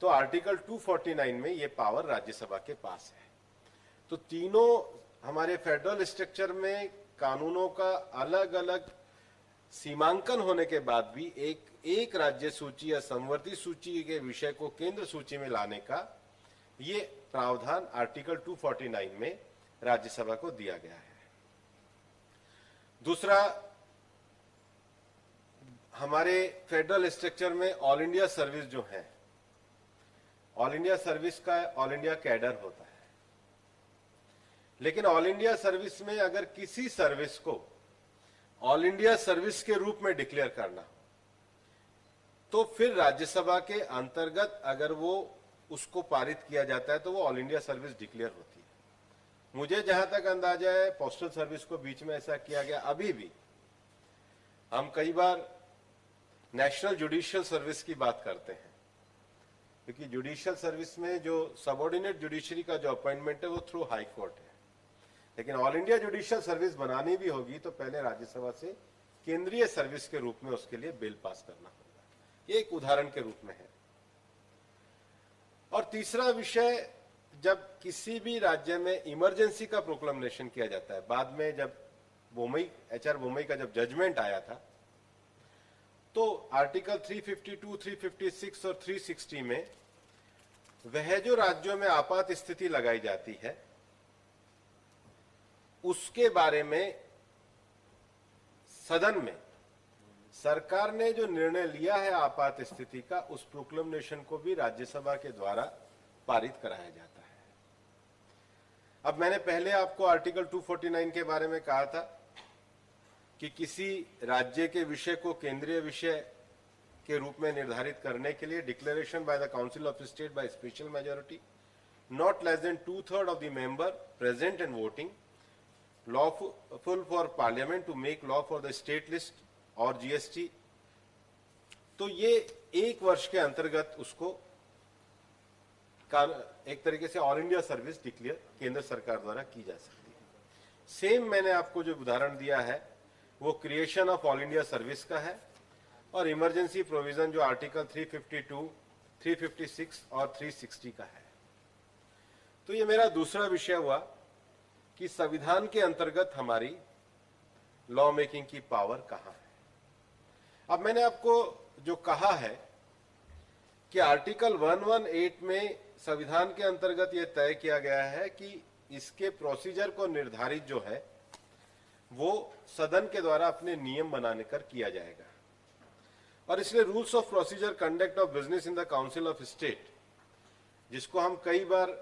तो आर्टिकल 249 में ये पावर राज्यसभा के पास है। तो तीनों हमारे फेडरल स्ट्रक्चर में कानूनों का अलग अलग सीमांकन होने के बाद भी एक राज्य सूची या समवर्ती सूची के विषय को केंद्र सूची में लाने का ये प्रावधान आर्टिकल 249 में राज्यसभा को दिया गया है। दूसरा, हमारे फेडरल स्ट्रक्चर में ऑल इंडिया सर्विस जो है, ऑल इंडिया सर्विस का ऑल इंडिया कैडर होता है। लेकिन ऑल इंडिया सर्विस में अगर किसी सर्विस को ऑल इंडिया सर्विस के रूप में डिक्लेयर करना हो, तो फिर राज्यसभा के अंतर्गत अगर वो उसको पारित किया जाता है तो वो ऑल इंडिया सर्विस डिक्लेयर होती है। मुझे जहां तक अंदाजा है, पोस्टल सर्विस को बीच में ऐसा किया गया। अभी भी हम कई बार नेशनल जुडिशियल सर्विस की बात करते हैं, क्योंकि जुडिशियल सर्विस में जो सबऑर्डिनेट जुडिशरी का जो अपॉइंटमेंट है वो थ्रू हाई कोर्ट है। लेकिन ऑल इंडिया जुडिशियल सर्विस बनानी भी होगी तो पहले राज्यसभा से केंद्रीय सर्विस के रूप में उसके लिए बिल पास करना होगा। ये एक उदाहरण के रूप में है। और तीसरा विषय, जब किसी भी राज्य में इमरजेंसी का प्रोक्लेमेशन किया जाता है, बाद में जब HR बोमई का जब जजमेंट आया था, तो आर्टिकल 352, 356 और 360 में वह जो राज्यों में आपात स्थिति लगाई जाती है उसके बारे में सदन में सरकार ने जो निर्णय लिया है आपात स्थिति का, उस प्रोक्लेमेशन को भी राज्यसभा के द्वारा पारित कराया जाता है। अब मैंने पहले आपको आर्टिकल 249 के बारे में कहा था कि किसी राज्य के विषय को केंद्रीय विषय के रूप में निर्धारित करने के लिए declaration by the council of state by special majority not less than 2/3 of the member present and voting, lawful for parliament to make law for the state list और GST। तो ये 1 वर्ष के अंतर्गत उसको एक तरीके से ऑल इंडिया सर्विस डिक्लेयर केंद्र सरकार द्वारा की जा सकती है। सेम मैंने आपको जो उदाहरण दिया है वो creation of all India service का है, और इमरजेंसी प्रोविजन जो आर्टिकल 352, 356 और 360 का है। तो ये मेरा दूसरा विषय हुआ कि संविधान के अंतर्गत हमारी लॉ मेकिंग की पावर कहां है। अब मैंने आपको जो कहा है कि आर्टिकल 118 में संविधान के अंतर्गत यह तय किया गया है कि इसके प्रोसीजर को निर्धारित जो है वो सदन के द्वारा अपने नियम बनाने कर किया जाएगा। और इसलिए rules of procedure conduct of business in the council of state, जिसको हम कई बार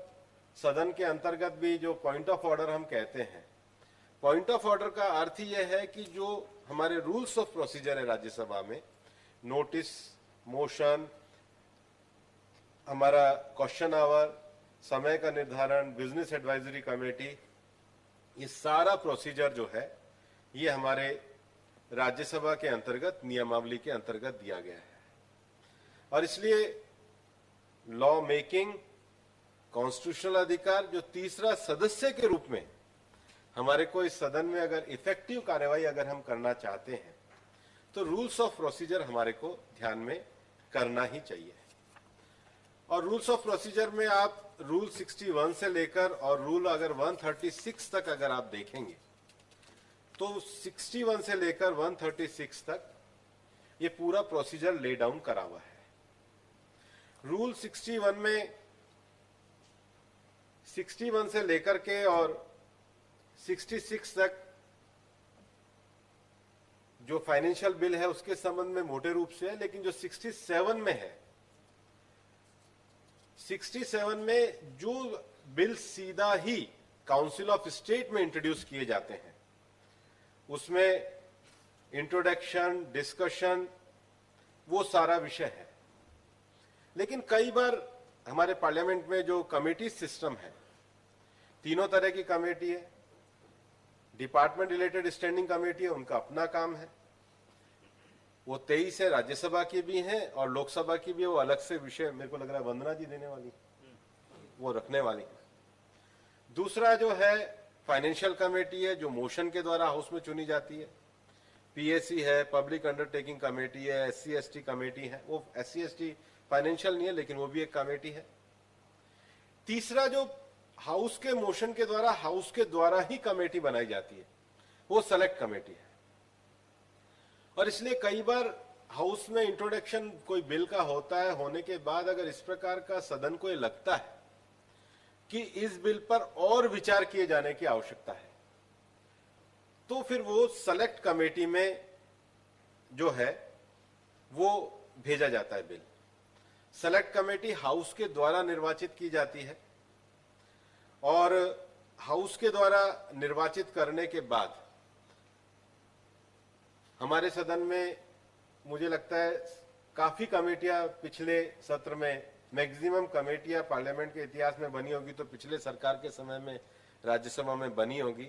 सदन के अंतर्गत भी जो पॉइंट ऑफ ऑर्डर हम कहते हैं, पॉइंट ऑफ ऑर्डर का अर्थ यह है कि जो हमारे रूल्स ऑफ प्रोसीजर है राज्यसभा में, नोटिस, मोशन, हमारा क्वेश्चन आवर, समय का निर्धारण, बिजनेस एडवाइजरी कमेटी, ये सारा प्रोसीजर जो है ये हमारे राज्यसभा के अंतर्गत नियमावली के अंतर्गत दिया गया है। और इसलिए लॉ मेकिंग, कॉन्स्टिट्यूशनल अधिकार, जो तीसरा सदस्य के रूप में हमारे को इस सदन में अगर इफेक्टिव कार्यवाही अगर हम करना चाहते हैं तो रूल्स ऑफ प्रोसीजर हमारे को ध्यान में करना ही चाहिए। और रूल्स ऑफ प्रोसीजर में आप रूल 61 से लेकर और रूल अगर 136 तक अगर आप देखेंगे तो 61 से लेकर 136 तक ये पूरा प्रोसीजर ले डाउन करा हुआ है। रूल 61 में 61 से लेकर के और 66 तक जो फाइनेंशियल बिल है उसके संबंध में मोटे रूप से है, लेकिन जो 67 में है, 67 में जो बिल सीधा ही काउंसिल ऑफ स्टेट में इंट्रोड्यूस किए जाते हैं उसमें इंट्रोडक्शन, डिस्कशन, वो सारा विषय है। लेकिन कई बार हमारे पार्लियामेंट में जो कमेटी सिस्टम है, तीनों तरह की कमेटी है, डिपार्टमेंट रिलेटेड स्टैंडिंग कमेटी है, उनका अपना काम है, वो 23 है, राज्यसभा की भी हैं और लोकसभा की भी है, वो अलग से विषय मेरे को लग रहा है वंदना जी देने वाली, वो रखने वाली। दूसरा जो है फाइनेंशियल कमेटी है, जो मोशन के द्वारा हाउस में चुनी जाती है, पीएससी है, पब्लिक अंडरटेकिंग कमेटी है, एससी एसटी कमेटी है, वो एससी एसटी फाइनेंशियल नहीं है लेकिन वो भी एक कमेटी है। तीसरा जो हाउस के मोशन के द्वारा हाउस के द्वारा ही कमेटी बनाई जाती है, वो सेलेक्ट कमेटी है। और इसलिए कई बार हाउस में इंट्रोडक्शन कोई बिल का होता है, होने के बाद अगर इस प्रकार का सदन को ये लगता है कि इस बिल पर और विचार किए जाने की आवश्यकता है, तो फिर वो सेलेक्ट कमेटी में जो है वो भेजा जाता है बिल। सेलेक्ट कमेटी हाउस के द्वारा निर्वाचित की जाती है और हाउस के द्वारा निर्वाचित करने के बाद हमारे सदन में मुझे लगता है काफी कमेटियां पिछले सत्र में, मैक्सिमम कमेटियां पार्लियामेंट के इतिहास में बनी होगी तो पिछले सरकार के समय में राज्यसभा में बनी होगी।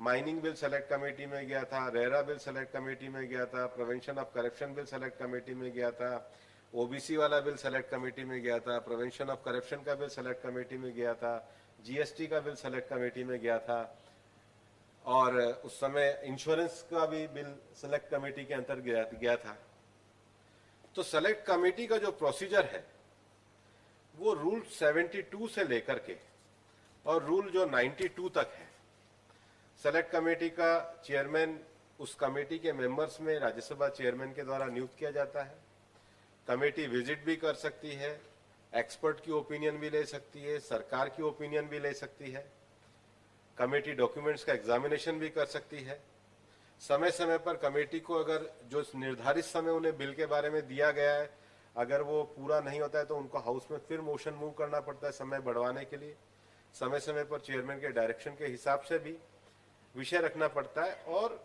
माइनिंग बिल सेलेक्ट कमेटी में गया था, रेरा बिल सेलेक्ट कमेटी में गया था, prevention of corruption bill select committee में गया था, ओबीसी वाला बिल सेलेक्ट कमेटी में गया था, प्रिवेंशन ऑफ करप्शन का बिल सेलेक्ट कमेटी में गया था, जीएसटी का बिल सेलेक्ट कमेटी में गया था और उस समय इंश्योरेंस का भी बिल सेलेक्ट कमेटी के अंतर्गत गया था। तो सेलेक्ट कमेटी का जो प्रोसीजर है वो रूल 72 से लेकर के और रूल जो 92 तक है। सेलेक्ट कमेटी का चेयरमैन उस कमेटी के मेंबर्स में राज्यसभा चेयरमैन के द्वारा नियुक्त किया जाता है। कमेटी विजिट भी कर सकती है, एक्सपर्ट की ओपिनियन भी ले सकती है, सरकार की ओपिनियन भी ले सकती है, कमेटी डॉक्यूमेंट्स का एग्जामिनेशन भी कर सकती है। समय समय पर कमेटी को अगर जो निर्धारित समय उन्हें बिल के बारे में दिया गया है अगर वो पूरा नहीं होता है तो उनको हाउस में फिर मोशन मूव करना पड़ता है समय बढ़वाने के लिए। समय समय पर चेयरमैन के डायरेक्शन के हिसाब से भी विषय रखना पड़ता है। और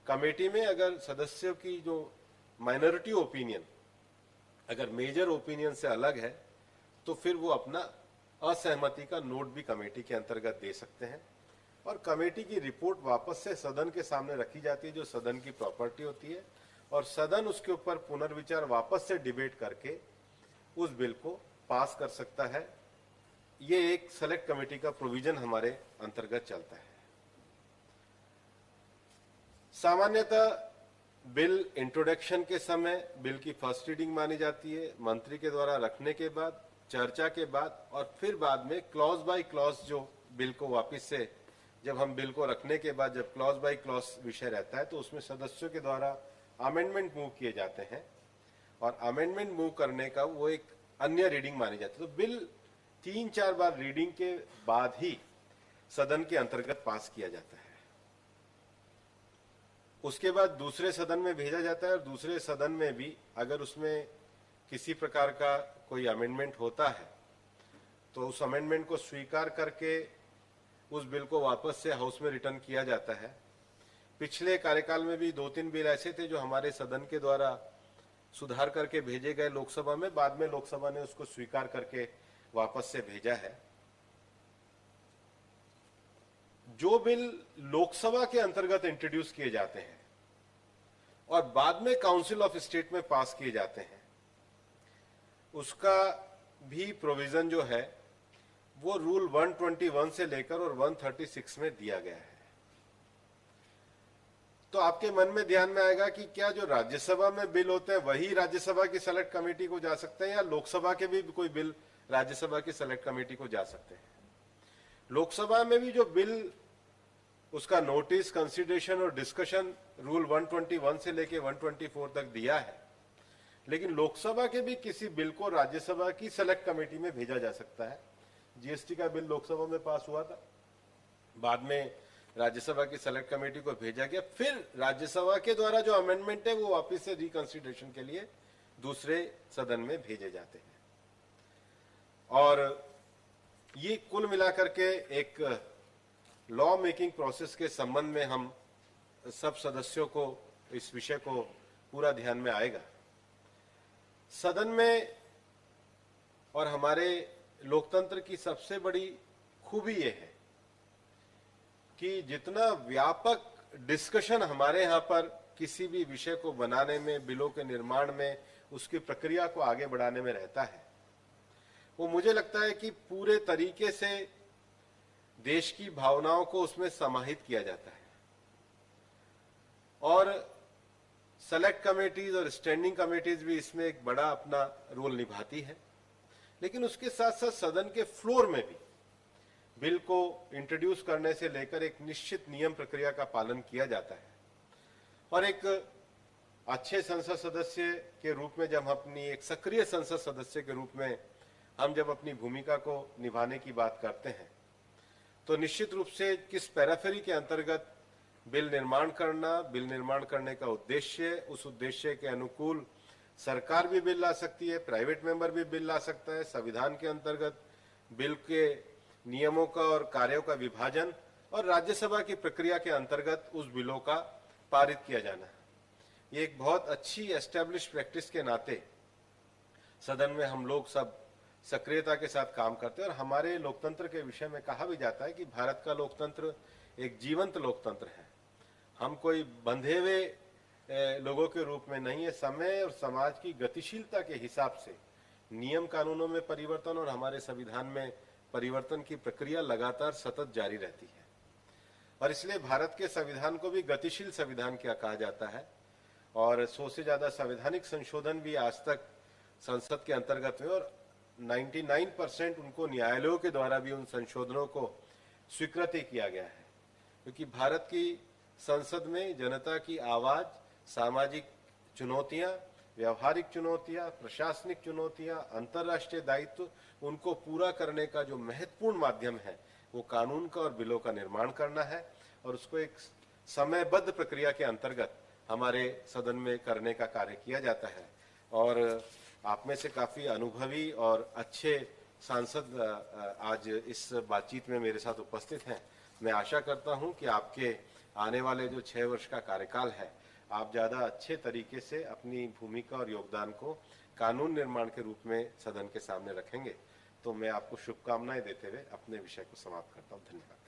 कमेटी में अगर सदस्यों की जो माइनॉरिटी ओपिनियन अगर मेजर ओपिनियन से अलग है तो फिर वो अपना असहमति का नोट भी कमेटी के अंतर्गत दे सकते हैं और कमेटी की रिपोर्ट वापस से सदन के सामने रखी जाती है जो सदन की प्रॉपर्टी होती है और सदन उसके ऊपर पुनर्विचार वापस से डिबेट करके उस बिल को पास कर सकता है। ये एक सेलेक्ट कमेटी का प्रोविजन हमारे अंतर्गत चलता है। सामान्यतः बिल इंट्रोडक्शन के समय बिल की फर्स्ट रीडिंग मानी जाती है, मंत्री के द्वारा रखने के बाद, चर्चा के बाद और फिर बाद में क्लॉज बाय क्लॉज जो बिल को वापस से जब हम बिल को रखने के बाद जब क्लॉज बाय क्लॉज विषय रहता है तो उसमें सदस्यों के द्वारा अमेंडमेंट मूव किए जाते हैं और अमेंडमेंट मूव करने का वो एक अन्य रीडिंग मानी जाती है। तो बिल 3-4 बार रीडिंग के बाद ही सदन के अंतर्गत पास किया जाता है। उसके बाद दूसरे सदन में भेजा जाता है और दूसरे सदन में भी अगर उसमें किसी प्रकार का कोई अमेंडमेंट होता है तो उस अमेंडमेंट को स्वीकार करके उस बिल को वापस से हाउस में रिटर्न किया जाता है। पिछले कार्यकाल में भी 2-3 बिल ऐसे थे जो हमारे सदन के द्वारा सुधार करके भेजे गए लोकसभा में, बाद में लोकसभा ने उसको स्वीकार करके वापस से भेजा है। जो बिल लोकसभा के अंतर्गत इंट्रोड्यूस किए जाते हैं और बाद में काउंसिल ऑफ स्टेट में पास किए जाते हैं उसका भी प्रोविजन जो है वो रूल 121 से लेकर और 136 में दिया गया है। तो आपके मन में ध्यान में आएगा कि क्या जो राज्यसभा में बिल होते हैं वही राज्यसभा की सेलेक्ट कमेटी को जा सकते हैं, या लोकसभा के भी कोई बिल राज्यसभा की सेलेक्ट कमेटी को जा सकते हैं। लोकसभा में भी जो बिल, उसका नोटिस, कंसिडरेशन और डिस्कशन रूल 121 से लेके 124 तक दिया है, लेकिन लोकसभा के भी किसी बिल को राज्यसभा की सेलेक्ट कमेटी में भेजा जा सकता है। जीएसटी का बिल लोकसभा में पास हुआ था, बाद में राज्यसभा की सेलेक्ट कमेटी को भेजा गया, फिर राज्यसभा के द्वारा जो अमेंडमेंट है वो वापस से रिकंसिडरेशन के लिए दूसरे सदन में भेजे जाते हैं। और ये कुल मिलाकर के एक लॉ मेकिंग प्रोसेस के संबंध में हम सब सदस्यों को इस विषय को पूरा ध्यान में आएगा। सदन में और हमारे लोकतंत्र की सबसे बड़ी खूबी यह है कि जितना व्यापक डिस्कशन हमारे यहाँ पर किसी भी विषय को बनाने में, बिलों के निर्माण में, उसकी प्रक्रिया को आगे बढ़ाने में रहता है, वो मुझे लगता है कि पूरे तरीके से देश की भावनाओं को उसमें समाहित किया जाता है। और सेलेक्ट कमेटीज और स्टैंडिंग कमेटीज भी इसमें एक बड़ा अपना रोल निभाती है, लेकिन उसके साथ साथ सदन के फ्लोर में भी बिल को इंट्रोड्यूस करने से लेकर एक निश्चित नियम प्रक्रिया का पालन किया जाता है। और एक अच्छे संसद सदस्य के रूप में, जब अपनी एक सक्रिय संसद सदस्य के रूप में हम जब अपनी भूमिका को निभाने की बात करते हैं, तो निश्चित रूप से किस पैराफेरी के अंतर्गत बिल निर्माण करना, बिल निर्माण करने का उद्देश्य, उस उद्देश्य के अनुकूल सरकार भी बिल ला सकती है, प्राइवेट मेंबर भी बिल ला सकता है, संविधान के अंतर्गत बिल के नियमों का और कार्यों का विभाजन, और राज्यसभा की प्रक्रिया के अंतर्गत उस बिलों का पारित किया जाना। ये एक बहुत अच्छी एस्टेब्लिश प्रैक्टिस के नाते सदन में हम लोग सब सक्रियता के साथ काम करते हैं। और हमारे लोकतंत्र के विषय में कहा भी जाता है कि भारत का लोकतंत्र एक जीवंत लोकतंत्र है। हम कोई बंधे हुए लोगों के रूप में नहीं है। समय और समाज की गतिशीलता के हिसाब से नियम कानूनों में परिवर्तन और हमारे संविधान में परिवर्तन की प्रक्रिया लगातार सतत जारी रहती है। और इसलिए भारत के संविधान को भी गतिशील संविधान क्या कहा जाता है। और 100 से ज्यादा संवैधानिक संशोधन भी आज तक संसद के अंतर्गत हुए, और 99% उनको न्यायालयों के द्वारा भी उन संशोधनों को स्वीकृति किया गया है। क्योंकि भारत की संसद में जनता की आवाज, सामाजिक चुनौतियां, व्यवहारिक चुनौतियां, प्रशासनिक चुनौतियां, अंतर्राष्ट्रीय दायित्व, उनको पूरा करने का जो महत्वपूर्ण माध्यम है वो कानून का और बिलों का निर्माण करना है। और उसको एक समयबद्ध प्रक्रिया के अंतर्गत हमारे सदन में करने का कार्य किया जाता है। और आप में से काफी अनुभवी और अच्छे सांसद आज इस बातचीत में मेरे साथ उपस्थित हैं। मैं आशा करता हूं कि आपके आने वाले जो 6 वर्ष का कार्यकाल है, आप ज्यादा अच्छे तरीके से अपनी भूमिका और योगदान को कानून निर्माण के रूप में सदन के सामने रखेंगे। तो मैं आपको शुभकामनाएं देते हुए अपने विषय को समाप्त करता हूं। धन्यवाद।